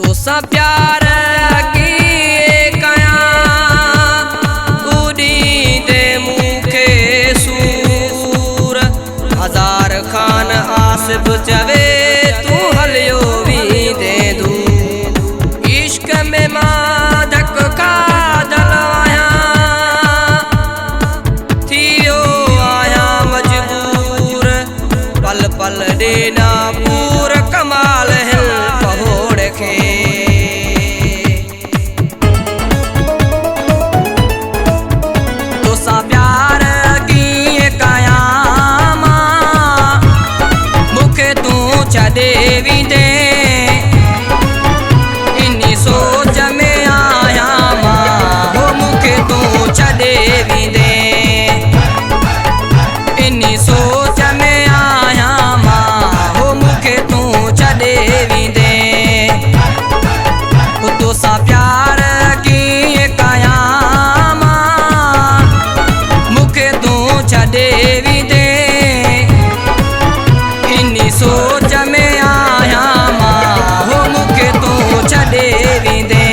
तोसां प्यार कीअं कयां तूं ॾींदे मूंखे सूर। हज़ार खान आसिफ चवे तूं हलियो वींदे दूर। इश्क में मां धक खाधल आहियां थियो आहियां मजबूर। पल पल ॾेना पूर कमाल हिल पहोड़ खे। तोसां प्यार कीअं कयां मां मूंखे तूं छॾे वेंदे। इन्ही सोच में आहियां मां हो मूंखे तूं छॾे वेंदे। इन्ही सोच में आहियां मां हो मूंखे तूं छॾे वेंदे। तोसां प्यार कीअं कयां मां मूंखे तूं छॾे वेंदे। इन्ही सोच में आहियां मां हो मूंखे तूं छॾे वेंदे।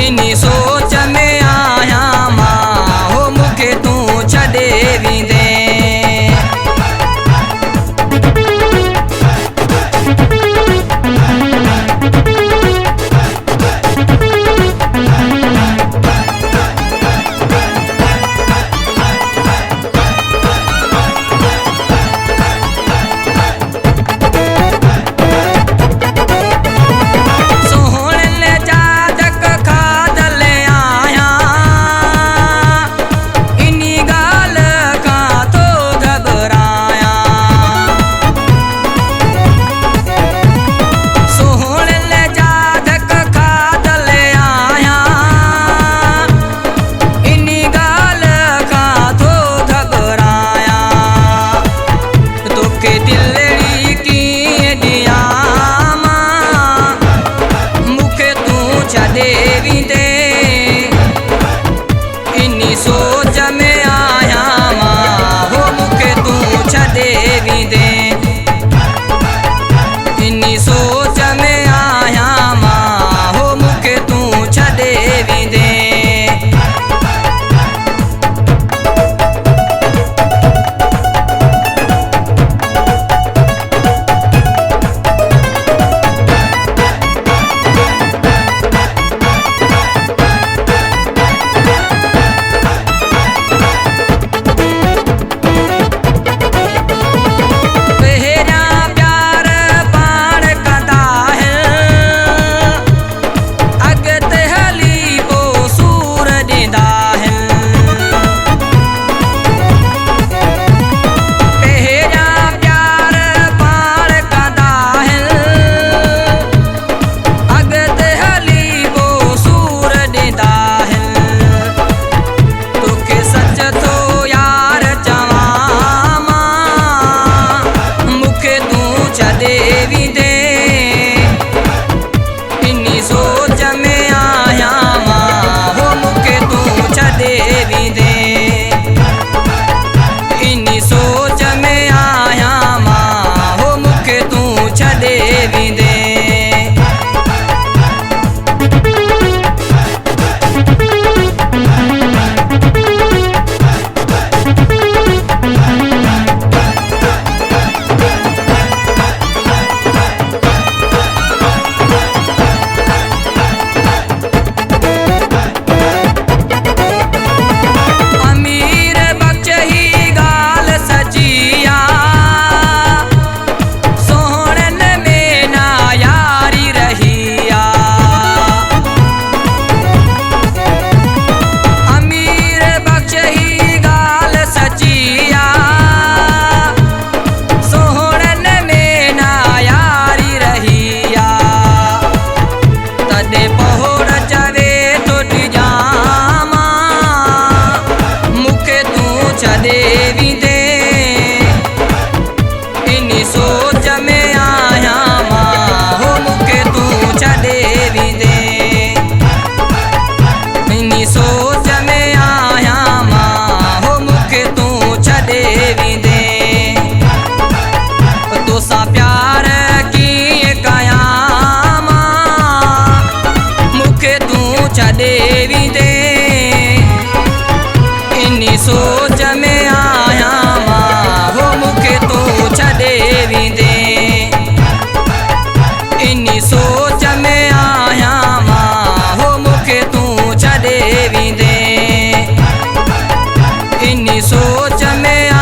इन्ही सोच में आहियां मां हो मूंखे तूं छॾे वेंदे। इन्ही सोच में आहियां मां हो मूंखे तूं छॾे वेंदे। इन्ही सोच में आहियां मां हो मूंखे तूं छॾे वेंदे। इन्ही सोच में आहियां मां हो मूंखे तूं छॾे वेंदे। इन्ही सोच में आहियां मां हो मूंखे तूं छॾे वेंदे। सोहणन में ना नी सोच में